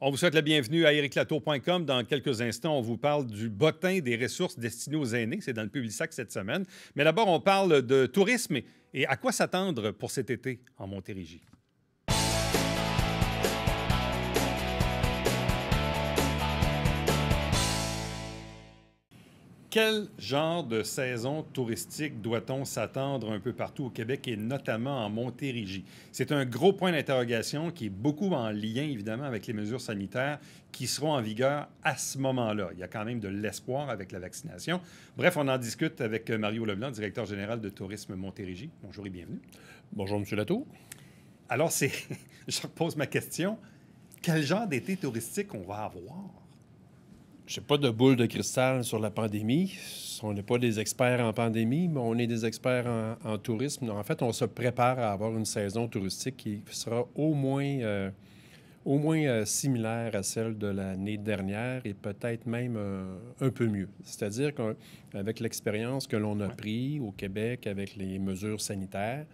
On vous souhaite la bienvenue à ericlatour.com. Dans quelques instants, on vous parle du bottin des ressources destinées aux aînés. C'est dans le Publisac cette semaine. Mais d'abord, on parle de tourisme et à quoi s'attendre pour cet été en Montérégie. Quel genre de saison touristique doit-on s'attendre un peu partout au Québec et notamment en Montérégie? C'est un gros point d'interrogation qui est beaucoup en lien, évidemment, avec les mesures sanitaires qui seront en vigueur à ce moment-là. Il y a quand même de l'espoir avec la vaccination. Bref, on en discute avec Mario Leblanc, directeur général de Tourisme Montérégie. Bonjour et bienvenue. Bonjour, M. Latour. Alors, je repose ma question. Quel genre d'été touristique on va avoir? Je n'ai pas de boule de cristal sur la pandémie. On n'est pas des experts en pandémie, mais on est des experts en tourisme. En fait, on se prépare à avoir une saison touristique qui sera au moins similaire à celle de l'année dernière et peut-être même un peu mieux. C'est-à-dire qu'avec l'expérience que l'on a pris au Québec avec les mesures sanitaires,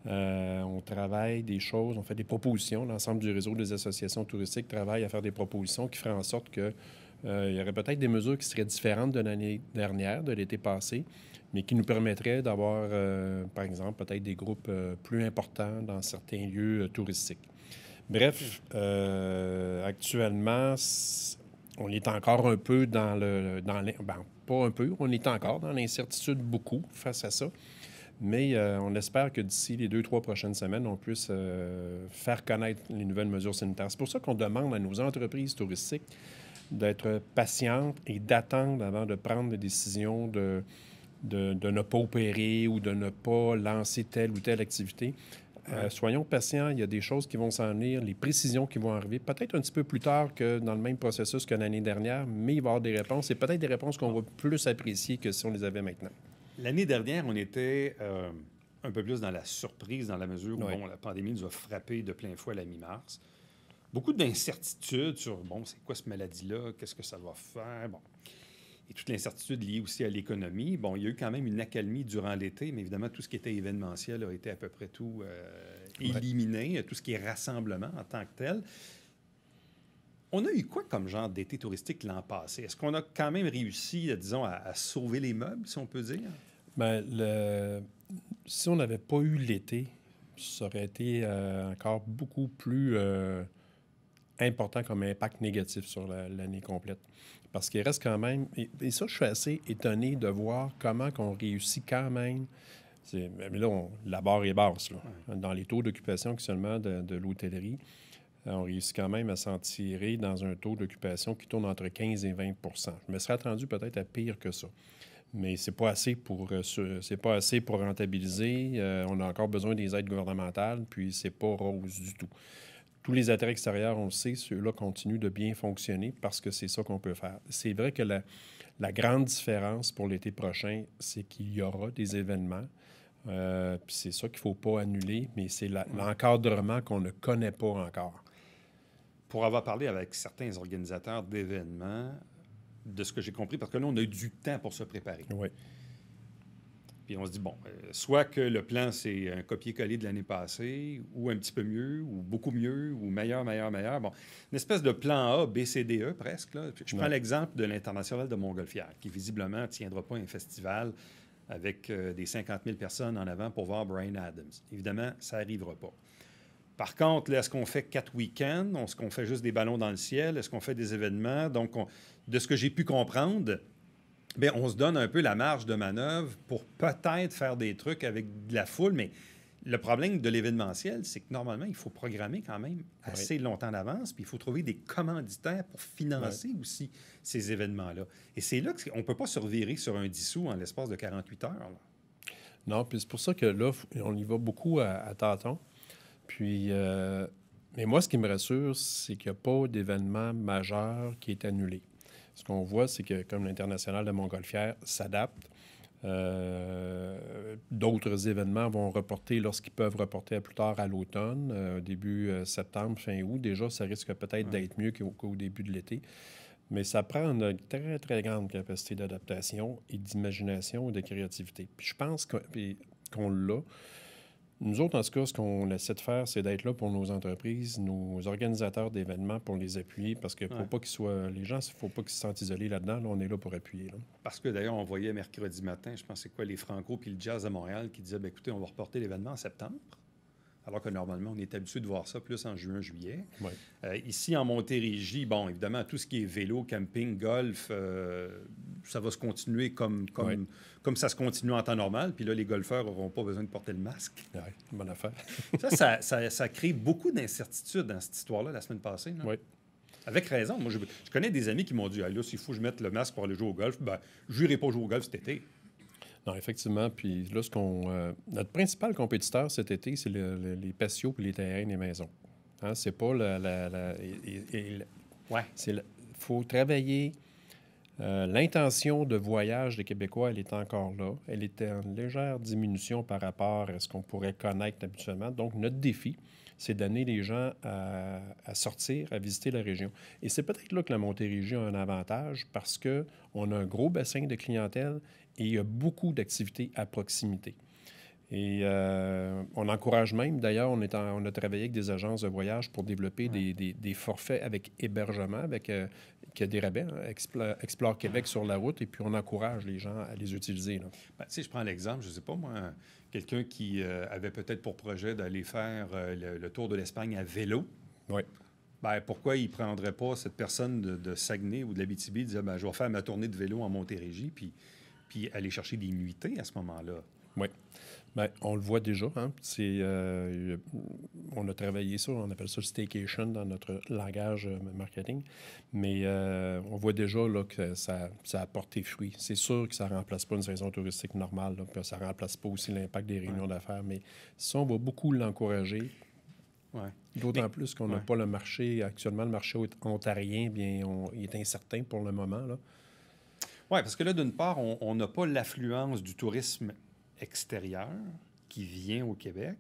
on travaille des choses, on fait des propositions. L'ensemble du réseau des associations touristiques travaille à faire des propositions qui feraient en sorte que il y aurait peut-être des mesures qui seraient différentes de l'année dernière, de l'été passé, mais qui nous permettraient d'avoir, par exemple, peut-être des groupes plus importants dans certains lieux touristiques. Bref, actuellement, on est encore un peu pas un peu, on est encore dans l'incertitude beaucoup face à ça. Mais on espère que d'ici les 2-3 prochaines semaines, on puisse faire connaître les nouvelles mesures sanitaires. C'est pour ça qu'on demande à nos entreprises touristiques d'être patientes et d'attendre avant de prendre des décisions de ne pas opérer ou de ne pas lancer telle ou telle activité. Soyons patients, il y a des choses qui vont s'en venir, les précisions qui vont arriver, peut-être un petit peu plus tard que dans le même processus que l'année dernière, mais il va y avoir des réponses et peut-être des réponses qu'on va plus apprécier que si on les avait maintenant. L'année dernière, on était un peu plus dans la surprise, dans la mesure où la pandémie nous a frappé de plein fouet à la mi-mars. Beaucoup d'incertitudes sur, c'est quoi cette maladie-là? Qu'est-ce que ça va faire? Et toute l'incertitude liée aussi à l'économie. Il y a eu quand même une accalmie durant l'été, mais évidemment, tout ce qui était événementiel a été à peu près tout éliminé, tout ce qui est rassemblement en tant que tel. On a eu quoi comme genre d'été touristique l'an passé? Est-ce qu'on a quand même réussi, disons, à sauver les meubles, si on peut dire? Bien, si on n'avait pas eu l'été, ça aurait été encore beaucoup plus important comme impact négatif sur l'année complète. Parce qu'il reste quand même... Et ça, je suis assez étonné de voir comment on réussit quand même... Mais là, la barre est basse. Là. Dans les taux d'occupation actuellement de l'hôtellerie, on réussit quand même à s'en tirer dans un taux d'occupation qui tourne entre 15 et 20 Je me serais attendu peut-être à pire que ça. Mais c'est pas assez pour rentabiliser. On a encore besoin des aides gouvernementales, puis c'est pas rose du tout. Tous les attraits extérieurs, on le sait, ceux-là continuent de bien fonctionner parce que c'est ça qu'on peut faire. C'est vrai que la grande différence pour l'été prochain, c'est qu'il y aura des événements. Puis c'est ça qu'il ne faut pas annuler, mais c'est l'encadrement qu'on ne connaît pas encore. Pour avoir parlé avec certains organisateurs d'événements, de ce que j'ai compris, parce que là, on a eu du temps pour se préparer. Oui. Puis on se dit, soit que le plan, c'est un copier-coller de l'année passée, ou un petit peu mieux, ou beaucoup mieux, ou meilleur. Une espèce de plan A, B, C, D, E, presque. Là. Je prends l'exemple de l'International de Montgolfière, qui visiblement ne tiendra pas un festival avec des 50 000 personnes en avant pour voir Bryan Adams. Évidemment, ça n'arrivera pas. Par contre, là, est-ce qu'on fait 4 week-ends? Est-ce qu'on fait juste des ballons dans le ciel? Est-ce qu'on fait des événements? Donc, de ce que j'ai pu comprendre, on se donne un peu la marge de manœuvre pour peut-être faire des trucs avec de la foule, mais le problème de l'événementiel, c'est que normalement, il faut programmer quand même assez longtemps d'avance, puis il faut trouver des commanditaires pour financer aussi ces événements-là. Et c'est là qu'on ne peut pas se revirer sur un 10 sous en l'espace de 48 heures. Là. Non, puis c'est pour ça que là, on y va beaucoup à tâtons. Puis, mais moi, ce qui me rassure, c'est qu'il n'y a pas d'événement majeur qui est annulé. Ce qu'on voit, c'est que comme l'International de Montgolfière s'adapte, d'autres événements vont reporter lorsqu'ils peuvent reporter à plus tard à l'automne, début septembre, fin août. Déjà, ça risque peut-être d'être mieux qu'au début de l'été. Mais ça prend une très, très grande capacité d'adaptation et d'imagination et de créativité. Puis je pense qu'on l'a. Nous autres, en tout cas, ce qu'on essaie de faire, c'est d'être là pour nos entreprises, nos organisateurs d'événements, pour les appuyer, parce que faut pas qu'ils soient... Les gens, il ne faut pas qu'ils se sentent isolés là-dedans. Là, on est là pour appuyer. Là. Parce que d'ailleurs, on voyait mercredi matin, je pense que c'est quoi, les Franco puis le Jazz à Montréal qui disaient, bien, écoutez, on va reporter l'événement en septembre. Alors que normalement, on est habitué de voir ça plus en juin, juillet. Ouais. Ici, en Montérégie, bon, évidemment, tout ce qui est vélo, camping, golf, ça va se continuer comme ça se continue en temps normal. Puis là, les golfeurs n'auront pas besoin de porter le masque. Oui, bonne affaire. ça crée beaucoup d'incertitudes dans cette histoire-là la semaine passée. Oui. Avec raison. Moi, je connais des amis qui m'ont dit, ah, là, s'il faut que je mette le masque pour aller jouer au golf, ben, je n'irai pas jouer au golf cet été. Non, effectivement. Puis là, notre principal compétiteur cet été, c'est les patios et les terrains des maisons. Hein, c'est pas il faut travailler. L'intention de voyage des Québécois, elle est encore là. Elle était en légère diminution par rapport à ce qu'on pourrait connaître habituellement. Donc, notre défi, c'est d'amener les gens à sortir, à visiter la région. Et c'est peut-être là que la Montérégie a un avantage parce qu'on a un gros bassin de clientèle et il y a beaucoup d'activités à proximité. Et on encourage même, d'ailleurs, on a travaillé avec des agences de voyage pour développer des forfaits avec hébergement, qui a des rabais, hein, Explore Québec sur la route, et puis on encourage les gens à les utiliser. Là. Ben, tu sais, je prends l'exemple, je ne sais pas moi, quelqu'un qui avait peut-être pour projet d'aller faire le tour de l'Espagne à vélo. Oui. Ben, pourquoi il ne prendrait pas cette personne de Saguenay ou de l'Abitibi et dire, ben, je vais faire ma tournée de vélo en Montérégie, puis aller chercher des nuitées à ce moment-là? Oui. Bien, on le voit déjà. Hein? On a travaillé ça, on appelle ça le staycation dans notre langage marketing. Mais on voit déjà là, que ça a porté fruit. C'est sûr que ça ne remplace pas une saison touristique normale. Là, puis ça ne remplace pas aussi l'impact des réunions d'affaires. Mais ça, on va beaucoup l'encourager. D'autant plus qu'on n'a pas le marché. Actuellement, le marché ontarien, bien, il est incertain pour le moment. Oui, parce que là, d'une part, on n'a pas l'affluence du tourisme extérieur qui vient au Québec,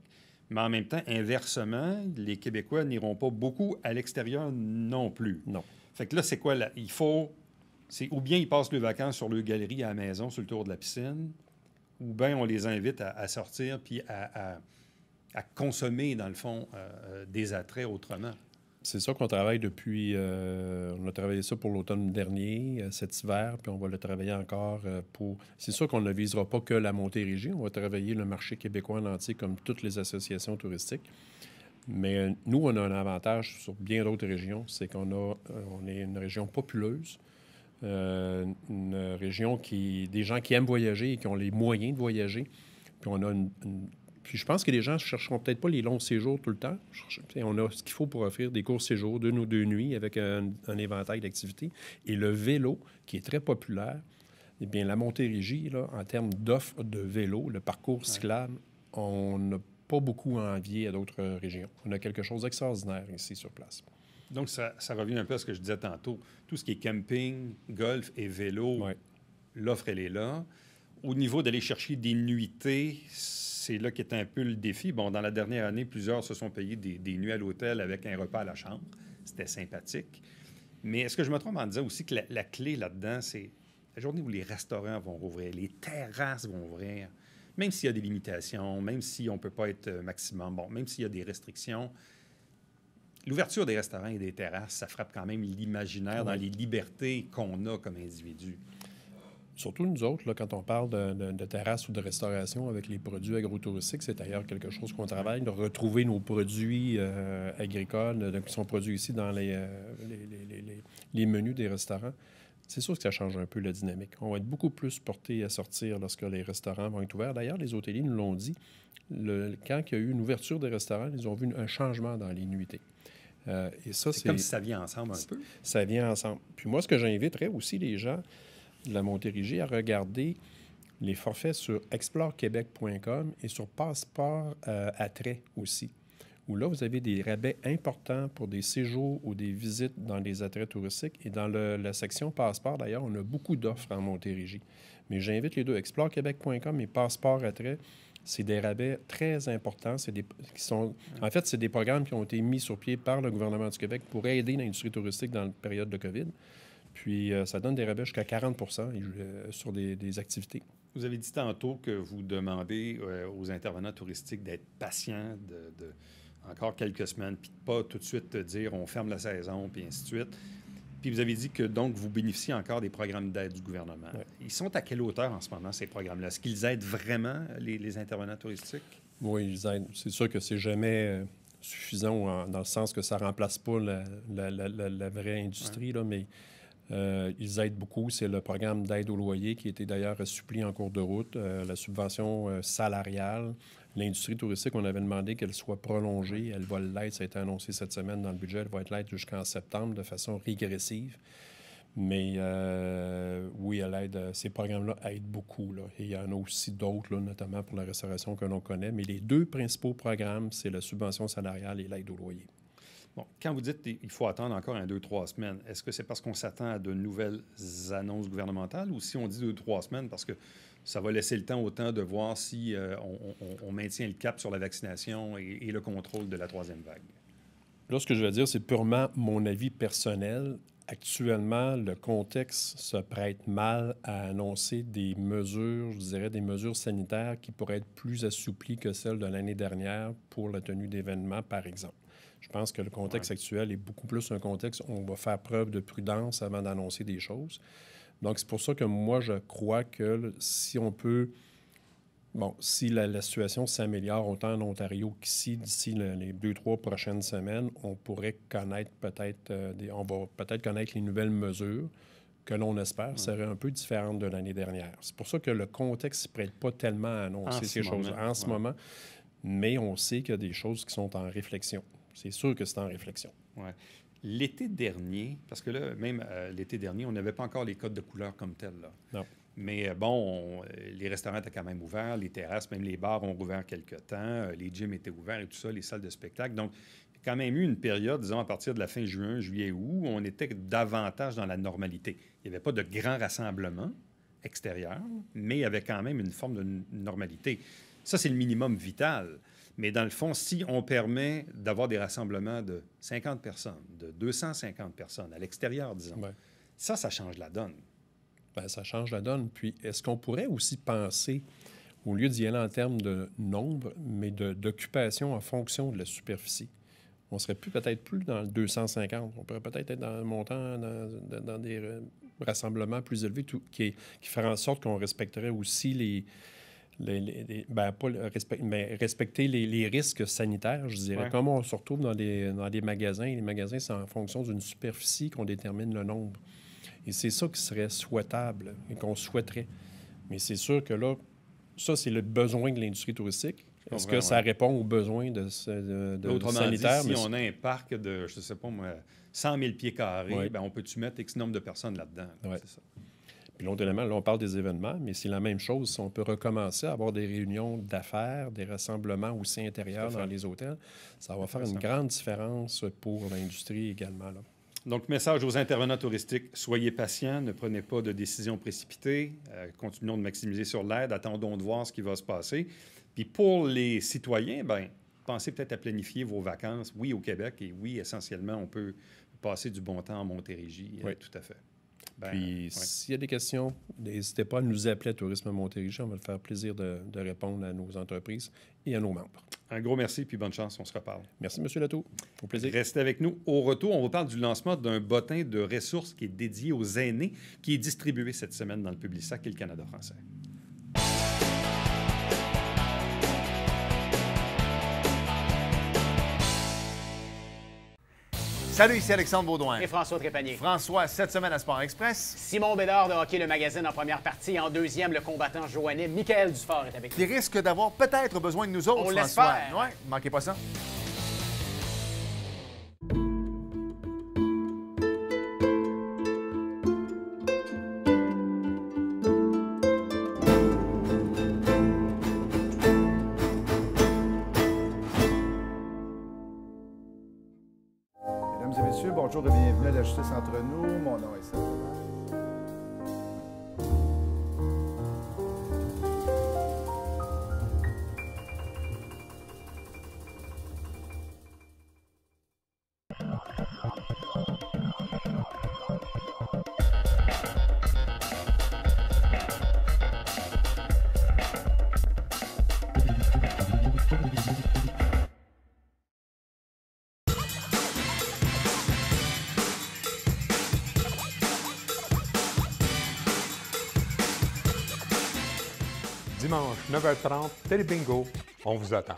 mais en même temps, inversement, les Québécois n'iront pas beaucoup à l'extérieur non plus. Non. Fait que là, c'est quoi? Il faut... C'est ou bien ils passent leurs vacances sur leur galerie à la maison, sur le tour de la piscine, ou bien on les invite à sortir puis à consommer, dans le fond, des attraits autrement. C'est ça qu'on travaille depuis... on a travaillé ça pour l'automne dernier, cet hiver, puis on va le travailler encore pour... C'est sûr qu'on ne visera pas que la Montérégie. On va travailler le marché québécois en entier comme toutes les associations touristiques. Mais nous, on a un avantage sur bien d'autres régions. C'est on est une région populeuse, une région des gens qui aiment voyager et qui ont les moyens de voyager. Puis on a Puis je pense que les gens ne chercheront peut-être pas les longs séjours tout le temps. On a ce qu'il faut pour offrir des courts séjours, 1 ou 2 nuits avec un éventail d'activités. Et le vélo, qui est très populaire, eh bien, la Montérégie, là, en termes d'offres de vélo, le parcours cyclable, on n'a pas beaucoup à envier à d'autres régions. On a quelque chose d'extraordinaire ici sur place. Donc, ça revient un peu à ce que je disais tantôt. Tout ce qui est camping, golf et vélo, l'offre, elle est là. Au niveau d'aller chercher des nuitées, c'est là qu'est un peu le défi. Bon, dans la dernière année, plusieurs se sont payés des nuits à l'hôtel avec un repas à la chambre. C'était sympathique. Mais est-ce que je me trompe en disant aussi que la clé là-dedans, c'est la journée où les restaurants vont rouvrir, les terrasses vont ouvrir, même s'il y a des limitations, même si on ne peut pas être maximum, bon, même s'il y a des restrictions, l'ouverture des restaurants et des terrasses, ça frappe quand même l'imaginaire dans les libertés qu'on a comme individus. Surtout nous autres, là, quand on parle de terrasse ou de restauration avec les produits agrotouristiques, c'est d'ailleurs quelque chose qu'on travaille, de retrouver nos produits agricoles qui sont produits ici dans les menus des restaurants. C'est sûr que ça change un peu la dynamique. On va être beaucoup plus porté à sortir lorsque les restaurants vont être ouverts. D'ailleurs, les hôteliers nous l'ont dit. Quand il y a eu une ouverture des restaurants, ils ont vu un changement dans les nuitées. Et ça, c'est comme si ça vient ensemble un peu. Ça vient ensemble. Puis moi, ce que j'inviterais aussi les gens de la Montérégie à regarder les forfaits sur explorequebec.com et sur Passeport Attrait aussi, où là, vous avez des rabais importants pour des séjours ou des visites dans les attraits touristiques. Et dans la section Passeport, d'ailleurs, on a beaucoup d'offres en Montérégie. Mais j'invite les deux, explorequebec.com et Passeport Attrait. C'est des rabais très importants. En fait, c'est des programmes qui ont été mis sur pied par le gouvernement du Québec pour aider l'industrie touristique dans la période de COVID. Puis, ça donne des rabais jusqu'à 40 % sur des activités. Vous avez dit tantôt que vous demandez aux intervenants touristiques d'être patients encore quelques semaines, puis de ne pas tout de suite dire on ferme la saison, puis ainsi de suite. Puis vous avez dit que donc vous bénéficiez encore des programmes d'aide du gouvernement. Ouais. Ils sont à quelle hauteur en ce moment, ces programmes-là? Est-ce qu'ils aident vraiment les intervenants touristiques? Oui, ils aident. C'est sûr que c'est jamais suffisant dans le sens que ça ne remplace pas la vraie industrie, là, mais ils aident beaucoup. C'est le programme d'aide au loyer qui a été d'ailleurs assoupli en cours de route, la subvention salariale. L'industrie touristique, on avait demandé qu'elle soit prolongée. Elle va l'être. Ça a été annoncé cette semaine dans le budget. Elle va être l'être jusqu'en septembre de façon régressive. Mais oui, elle aide. Ces programmes-là aident beaucoup, là. Et il y en a aussi d'autres, là, notamment pour la restauration que l'on connaît. Mais les deux principaux programmes, c'est la subvention salariale et l'aide au loyer. Bon, quand vous dites qu'il faut attendre encore 2-3 semaines, est-ce que c'est parce qu'on s'attend à de nouvelles annonces gouvernementales ou si on dit 2-3 semaines parce que ça va laisser le temps autant de voir si on maintient le cap sur la vaccination et le contrôle de la troisième vague? Là, ce que je veux dire, c'est purement mon avis personnel. Actuellement, le contexte se prête mal à annoncer des mesures, je dirais des mesures sanitaires qui pourraient être plus assouplies que celles de l'année dernière pour la tenue d'événements, par exemple. Je pense que le contexte actuel est beaucoup plus un contexte où on va faire preuve de prudence avant d'annoncer des choses. Donc, c'est pour ça que moi, je crois que si on peut... Bon, si la situation s'améliore autant en Ontario qu'ici, d'ici les 2-3 prochaines semaines, on pourrait connaître peut-être... on va peut-être connaître les nouvelles mesures que l'on espère seraient un peu différentes de l'année dernière. C'est pour ça que le contexte ne se prête pas tellement à annoncer ces choses en ce moment, mais on sait qu'il y a des choses qui sont en réflexion. C'est sûr que c'est en réflexion. Oui. L'été dernier, parce que là, même l'été dernier, on n'avait pas encore les codes de couleur comme tels, là. Non. Mais bon, les restaurants étaient quand même ouverts, les terrasses, même les bars ont rouvert quelque temps, les gyms étaient ouverts et tout ça, les salles de spectacle. Donc, il y a quand même eu une période, disons, à partir de la fin juin, juillet, août, où on était davantage dans la normalité. Il n'y avait pas de grands rassemblements extérieurs, mais il y avait quand même une forme de normalité. Ça, c'est le minimum vital. Mais dans le fond, si on permet d'avoir des rassemblements de 50 personnes, de 250 personnes à l'extérieur, disons, ça change la donne. Bien, ça change la donne. Puis, est-ce qu'on pourrait aussi penser, au lieu d'y aller en termes de nombre, mais d'occupation en fonction de la superficie? On serait peut-être plus dans le 250. On pourrait peut-être être dans un montant, dans des rassemblements plus élevés, qui ferait en sorte qu'on respecterait aussi respecter les risques sanitaires, je dirais. Comme on se retrouve dans des magasins, les magasins, c'est en fonction d'une superficie qu'on détermine le nombre. Et c'est ça qui serait souhaitable et qu'on souhaiterait. Mais c'est sûr que là, ça, c'est le besoin de l'industrie touristique. Est-ce que ça répond aux besoins de sanitaires? Dit, si on a un parc de, je ne sais pas moi, 100 000 pieds carrés, bien, on peut-tu mettre X nombre de personnes là-dedans? Oui. C'est ça. Puis l'autre élément, là, on parle des événements, mais c'est la même chose. Si on peut recommencer à avoir des réunions d'affaires, des rassemblements aussi intérieurs dans les hôtels, ça va faire une grande différence pour l'industrie également, là. Donc, message aux intervenants touristiques, soyez patients, ne prenez pas de décisions précipitées, continuons de maximiser sur l'aide, attendons de voir ce qui va se passer. Puis pour les citoyens, bien, pensez peut-être à planifier vos vacances, oui, au Québec, et oui, essentiellement, on peut passer du bon temps en Montérégie, tout à fait. Puis, s'il y a des questions, n'hésitez pas à nous appeler à Tourisme Montérégie. On va le faire plaisir de répondre à nos entreprises et à nos membres. Un gros merci, puis bonne chance. On se reparle. Merci, M. Latour. Au plaisir. Restez avec nous. Au retour, on vous parle du lancement d'un bottin de ressources qui est dédié aux aînés, qui est distribué cette semaine dans le Publisac et le Canada français. Salut, ici Alexandre Baudouin. Et François Trépanier. François, cette semaine à Sport Express. Simon Bédard de Hockey Le Magazine en première partie. En deuxième, le combattant joannais Michael Dufort est avec nous. Qui risque d'avoir peut-être besoin de nous autres, On François. l'espère. Ouais, manquez pas ça. Mesdames et messieurs, bonjour et bienvenue à la Justice entre nous. Mon nom est Serge. dimanche 9h30, Télé Bingo, on vous attend.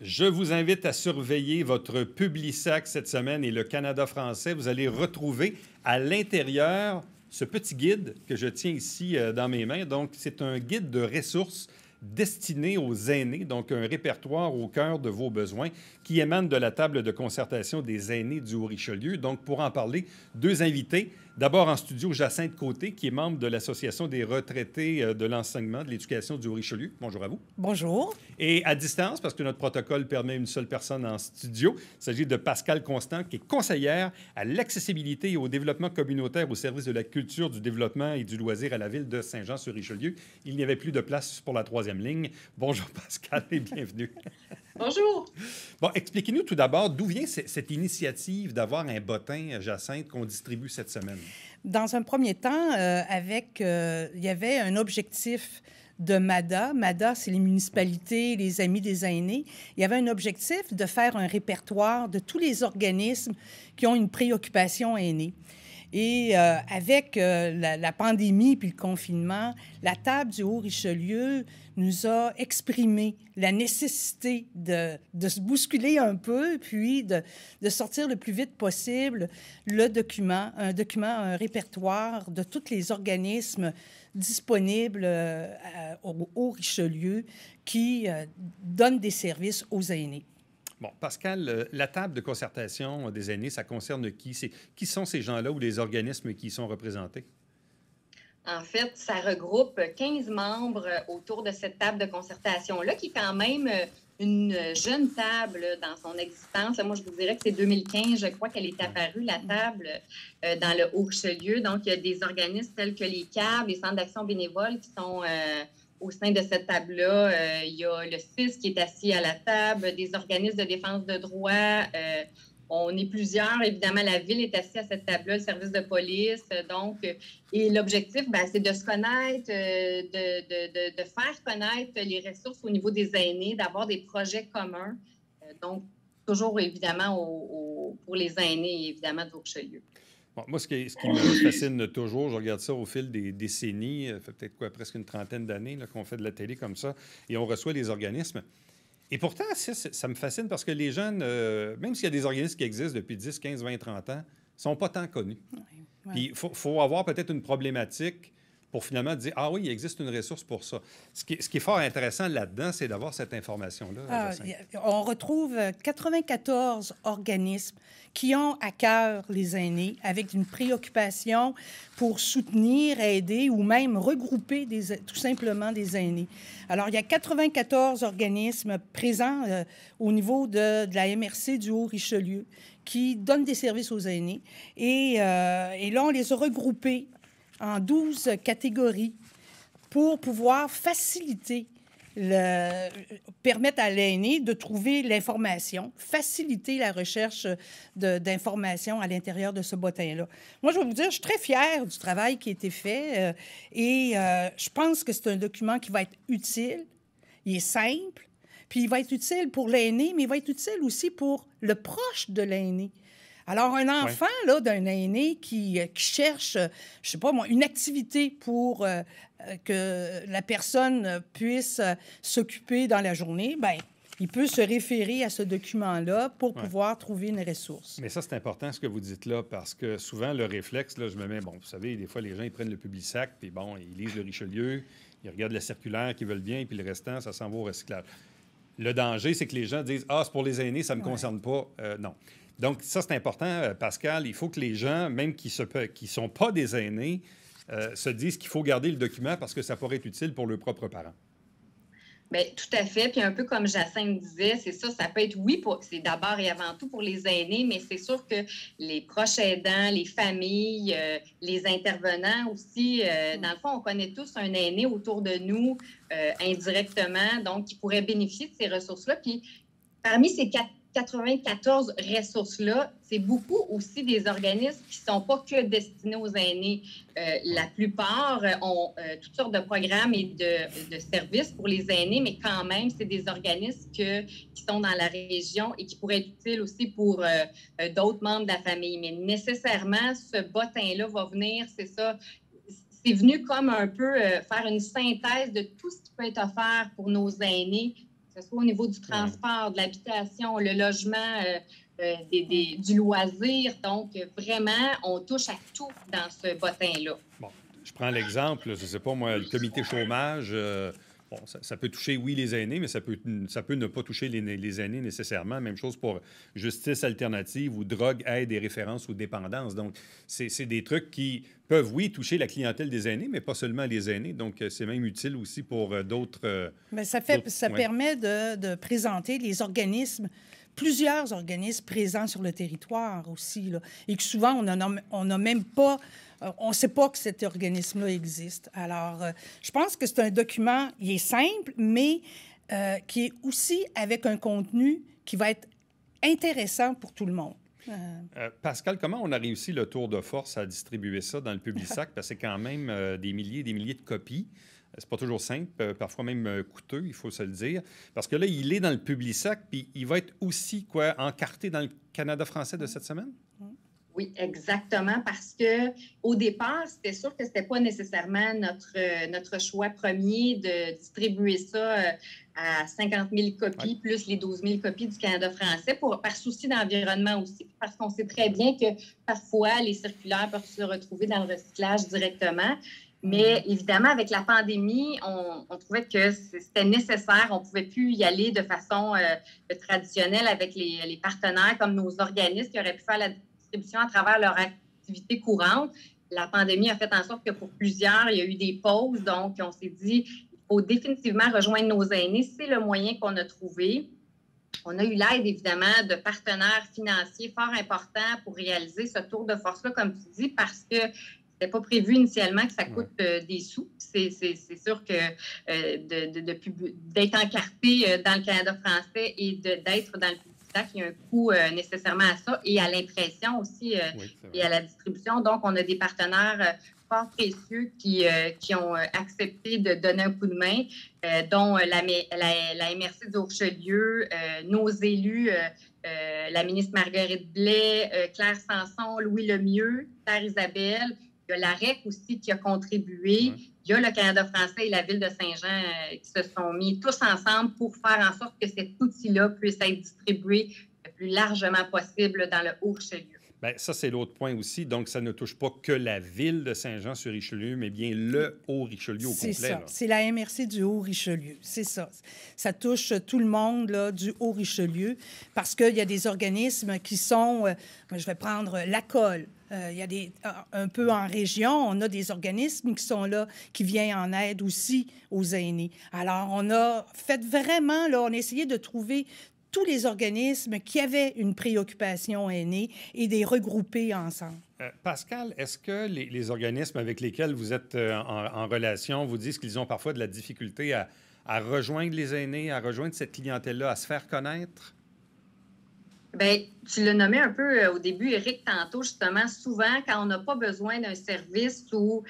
Je vous invite à surveiller votre Publisac cette semaine et le Canada français. Vous allez retrouver à l'intérieur ce petit guide que je tiens ici dans mes mains. Donc, c'est un guide de ressources destiné aux aînés, donc un répertoire au cœur de vos besoins qui émane de la table de concertation des aînés du Haut-Richelieu. Donc, pour en parler, deux invités. D'abord en studio, Jacinthe Côté, qui est membre de l'Association des retraités de l'enseignement de l'éducation du Haut-Richelieu. Bonjour à vous. Bonjour. Et à distance, parce que notre protocole permet une seule personne en studio, il s'agit de Pascale Constant, qui est conseillère à l'accessibilité et au développement communautaire au service de la culture, du développement et du loisir à la ville de Saint-Jean-sur-Richelieu. Il n'y avait plus de place pour la troisième ligne. Bonjour Pascale et bienvenue. Bonjour. Bon, expliquez-nous tout d'abord d'où vient cette initiative d'avoir un bottin, Jacinthe, qu'on distribue cette semaine. Dans un premier temps, il y avait un objectif de MADA. MADA, c'est les municipalités, les amis des aînés. Il y avait un objectif de faire un répertoire de tous les organismes qui ont une préoccupation aînée. Et avec la pandémie puis le confinement, la table du Haut-Richelieu nous a exprimé la nécessité de se bousculer un peu, puis de sortir le plus vite possible le document, un répertoire de tous les organismes disponibles au Haut-Richelieu qui donnent des services aux aînés. Bon, Pascal, la table de concertation des aînés, ça concerne qui? Qui sont ces gens-là ou les organismes qui y sont représentés? En fait, ça regroupe 15 membres autour de cette table de concertation-là, qui est quand même une jeune table dans son existence. Moi, je vous dirais que c'est 2015, je crois qu'elle est apparue, la table, dans le Haut-Richelieu. Donc, il y a des organismes tels que les CAB, les centres d'action bénévole qui sont... au sein de cette table-là, il y a le FIS qui est assis à la table, des organismes de défense de droits. On est plusieurs. Évidemment, la Ville est assise à cette table-là, le service de police. Donc, et l'objectif, c'est de se connaître, de faire connaître les ressources au niveau des aînés, d'avoir des projets communs. Donc, toujours, évidemment, pour les aînés, évidemment, de Haut-Richelieu. Bon, moi, ce qui me fascine toujours, je regarde ça au fil des décennies, ça fait peut-être presque une trentaine d'années qu'on fait de la télé comme ça, et on reçoit les organismes. Et pourtant, ça me fascine parce que les jeunes, même s'il y a des organismes qui existent depuis 10, 15, 20, 30 ans, ne sont pas tant connus. Oui, oui. Puis il faut avoir peut-être une problématique pour finalement dire « Ah oui, il existe une ressource pour ça ». Ce qui est fort intéressant là-dedans, c'est d'avoir cette information-là. On retrouve 94 organismes qui ont à cœur les aînés, avec une préoccupation pour soutenir, aider ou même regrouper tout simplement des aînés. Alors, il y a 94 organismes présents au niveau de la MRC du Haut-Richelieu qui donnent des services aux aînés. Et là, on les a regroupés en 12 catégories pour pouvoir permettre à l'aîné de trouver l'information, faciliter la recherche d'informations à l'intérieur de ce bottin-là. Moi, je vais vous dire, je suis très fière du travail qui a été fait et je pense que c'est un document qui va être utile, il est simple, puis il va être utile pour l'aîné, mais il va être utile aussi pour le proche de l'aîné. Alors, un enfant là, d'un aîné qui cherche, je ne sais pas moi, une activité pour que la personne puisse s'occuper dans la journée, bien, il peut se référer à ce document-là pour pouvoir trouver une ressource. Mais ça, c'est important ce que vous dites là, parce que souvent, le réflexe, là, je me mets, bon, vous savez, des fois, les gens, ils prennent le Publisac, puis bon, ils lisent le Richelieu, ils regardent la circulaire qu'ils veulent bien, puis le restant, ça s'en va au recyclage. Le danger, c'est que les gens disent « Ah, c'est pour les aînés, ça ne me concerne pas. » Non. Donc, ça, c'est important, Pascal. Il faut que les gens, même qui ne sont pas des aînés, se disent qu'il faut garder le document parce que ça pourrait être utile pour leurs propres parents. Bien, tout à fait. Puis un peu comme Jacinthe disait, c'est ça, ça peut être, c'est d'abord et avant tout pour les aînés, mais c'est sûr que les proches aidants, les familles, les intervenants aussi, dans le fond, on connaît tous un aîné autour de nous indirectement, donc qui pourrait bénéficier de ces ressources-là. Puis parmi ces 94 ressources-là, c'est beaucoup aussi des organismes qui ne sont pas que destinés aux aînés. La plupart ont toutes sortes de programmes et de services pour les aînés, mais quand même, c'est des organismes qui sont dans la région et qui pourraient être utiles aussi pour d'autres membres de la famille. Mais nécessairement, ce bottin-là va venir, c'est ça. C'est venu comme un peu faire une synthèse de tout ce qui peut être offert pour nos aînés, que ce soit au niveau du transport, de l'habitation, le logement, du loisir. Donc, vraiment, on touche à tout dans ce bottin-là. Bon, je prends l'exemple, je ne sais pas moi, le comité chômage, bon, ça peut toucher, oui, les aînés, mais ça peut ne pas toucher les aînés nécessairement. Même chose pour justice alternative ou drogue, aide et référence ou dépendance. Donc, c'est des trucs qui peuvent, oui, toucher la clientèle des aînés, mais pas seulement les aînés. Donc, c'est même utile aussi pour d'autres... Mais ça permet de présenter les organismes, plusieurs organismes présents sur le territoire aussi, là, et que souvent, on n'a même pas... On ne sait pas que cet organisme-là existe. Alors, je pense que c'est un document, il est simple, mais qui est aussi avec un contenu qui va être intéressant pour tout le monde. Pascal, comment on a réussi le tour de force à distribuer ça dans le Publisac? Parce que c'est quand même des milliers et des milliers de copies. C'est pas toujours simple, parfois même coûteux, il faut se le dire. Parce que là, il est dans le Publisac, puis il va être aussi encarté dans le Canada français de cette semaine? Oui, exactement, parce que au départ, c'était sûr que c'était pas nécessairement notre choix premier de distribuer ça à 50 000 copies, plus les 12 000 copies du Canada français, par souci d'environnement aussi, parce qu'on sait très bien que parfois, les circulaires peuvent se retrouver dans le recyclage directement. Mais évidemment, avec la pandémie, on trouvait que c'était nécessaire. On ne pouvait plus y aller de façon traditionnelle avec les partenaires comme nos organismes qui auraient pu faire la distribution à travers leur activité courante. La pandémie a fait en sorte que pour plusieurs, il y a eu des pauses. Donc, on s'est dit, il faut définitivement rejoindre nos aînés. C'est le moyen qu'on a trouvé. On a eu l'aide, évidemment, de partenaires financiers fort importants pour réaliser ce tour de force-là, comme tu dis, parce que c'était pas prévu initialement que ça coûte des sous. C'est sûr que d'être encarté dans le Canada français et d'être dans le Publisac, il y a un coût nécessairement à ça et à l'impression aussi et à la distribution. Donc, on a des partenaires fort précieux qui ont accepté de donner un coup de main, dont la MRC du Haut-Richelieu, nos élus, la ministre Marguerite Blais, Claire Sanson, Louis Lemieux, Claire Isabelle. Il y a la REC aussi qui a contribué. Il y a le Canada français et la Ville de Saint-Jean qui se sont mis tous ensemble pour faire en sorte que cet outil-là puisse être distribué le plus largement possible dans le Haut-Richelieu. Bien, ça, c'est l'autre point aussi. Donc, ça ne touche pas que la Ville de Saint-Jean-sur-Richelieu, mais bien le Haut-Richelieu au complet. C'est ça. C'est la MRC du Haut-Richelieu. C'est ça. Ça touche tout le monde là, du Haut-Richelieu parce qu'il y a des organismes qui sont... je vais prendre la Colle. Il y a un peu en région, on a des organismes qui sont là, qui viennent en aide aussi aux aînés. Alors, on a fait vraiment, là, on a essayé de trouver tous les organismes qui avaient une préoccupation aînée et de les regrouper ensemble. Pascal, est-ce que les organismes avec lesquels vous êtes en relation vous disent qu'ils ont parfois de la difficulté à rejoindre les aînés, à rejoindre cette clientèle-là, à se faire connaître? Bien, tu l'as nommé un peu au début, Éric, tantôt, justement, souvent, quand on n'a pas besoin d'un service ou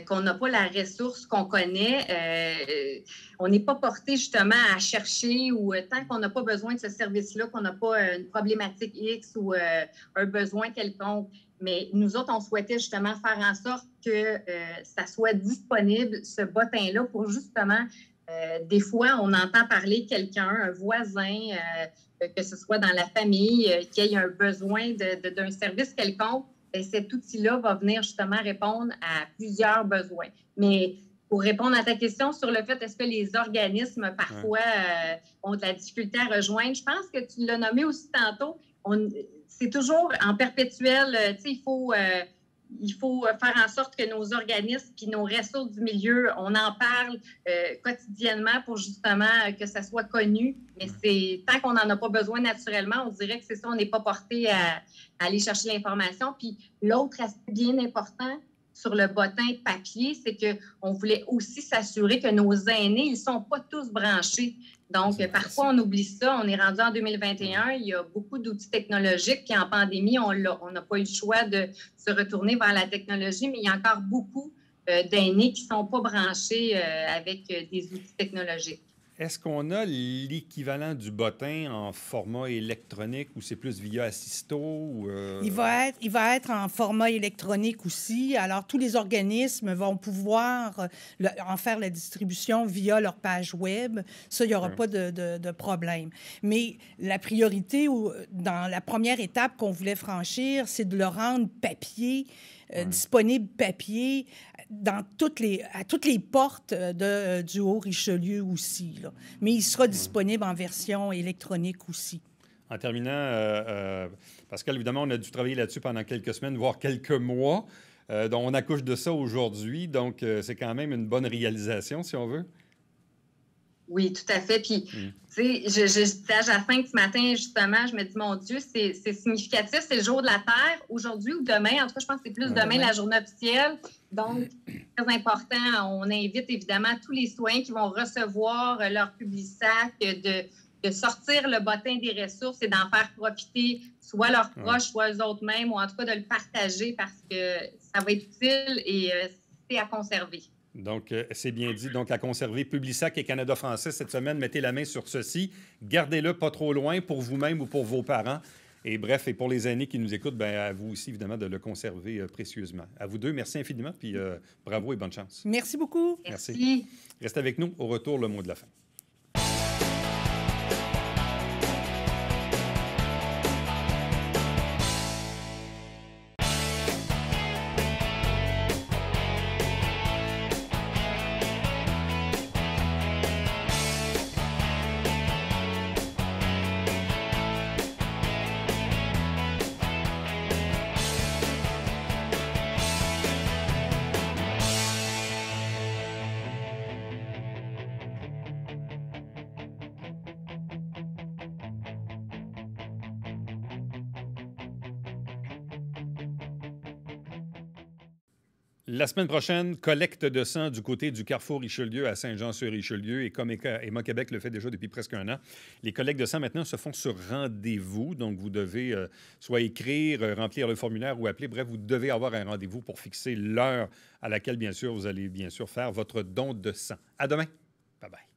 qu'on n'a pas la ressource qu'on connaît, on n'est pas porté, justement, à chercher ou tant qu'on n'a pas besoin de ce service-là, qu'on n'a pas une problématique X ou un besoin quelconque. Mais nous autres, on souhaitait justement faire en sorte que ça soit disponible, ce bottin-là, pour justement... des fois, on entend parler quelqu'un, un voisin, que ce soit dans la famille, qui ait un besoin d'un service quelconque. Et cet outil-là va venir justement répondre à plusieurs besoins. Mais pour répondre à ta question sur le fait, est-ce que les organismes, parfois, ont de la difficulté à rejoindre, je pense que tu l'as nommé aussi tantôt, c'est toujours en perpétuel, tu sais, il faut faire en sorte que nos organismes puis nos ressources du milieu, on en parle quotidiennement pour justement que ça soit connu. Mais c'est tant qu'on n'en a pas besoin naturellement, on dirait que c'est ça, on n'est pas porté à aller chercher l'information. Puis l'autre aspect bien important sur le bottin papier, c'est qu'on voulait aussi s'assurer que nos aînés, ils ne sont pas tous branchés Donc, parfois, on oublie ça. On est rendu en 2021. Il y a beaucoup d'outils technologiques. Puis en pandémie, on n'a pas eu le choix de se retourner vers la technologie, mais il y a encore beaucoup d'aînés qui ne sont pas branchés avec des outils technologiques. Est-ce qu'on a l'équivalent du bottin en format électronique ou c'est plus via Assisto? Ou Il va être en format électronique aussi. Alors, tous les organismes vont pouvoir en faire la distribution via leur page web. Ça, il n'y aura pas de problème. Mais la priorité, dans la première étape qu'on voulait franchir, c'est de le rendre papier, disponible papier à toutes les portes du Haut-Richelieu aussi, là. Mais il sera disponible en version électronique aussi. En terminant, Pascal, évidemment, on a dû travailler là-dessus pendant quelques semaines, voire quelques mois. Donc, on accouche de ça aujourd'hui. Donc, c'est quand même une bonne réalisation, si on veut. Oui, tout à fait. Puis, tu sais, je disais à Jacinthe ce matin, justement, je me dis, mon Dieu, c'est significatif, c'est le jour de la Terre, aujourd'hui ou demain. En tout cas, je pense que c'est plus demain la journée officielle. Donc, très important, on invite évidemment tous les citoyens qui vont recevoir leur Publisac de sortir le bottin des ressources et d'en faire profiter soit leurs proches, soit eux autres mêmes, ou en tout cas de le partager parce que ça va être utile et c'est à conserver. Donc, c'est bien dit. Donc, à conserver. Publisac et Canada français, cette semaine, mettez la main sur ceci. Gardez-le pas trop loin pour vous-même ou pour vos parents. Et bref, et pour les aînés qui nous écoutent, bien, à vous aussi, évidemment, de le conserver précieusement. À vous deux, merci infiniment, puis bravo et bonne chance. Merci beaucoup. Merci. Restez avec nous. Au retour, le mot de la fin. La semaine prochaine, collecte de sang du côté du Carrefour Richelieu à Saint-Jean-sur-Richelieu. Et comme Emma Québec le fait déjà depuis presque un an, les collectes de sang maintenant se font sur rendez-vous. Donc, vous devez soit écrire, remplir le formulaire ou appeler. Bref, vous devez avoir un rendez-vous pour fixer l'heure à laquelle, bien sûr, vous allez bien sûr faire votre don de sang. À demain. Bye-bye.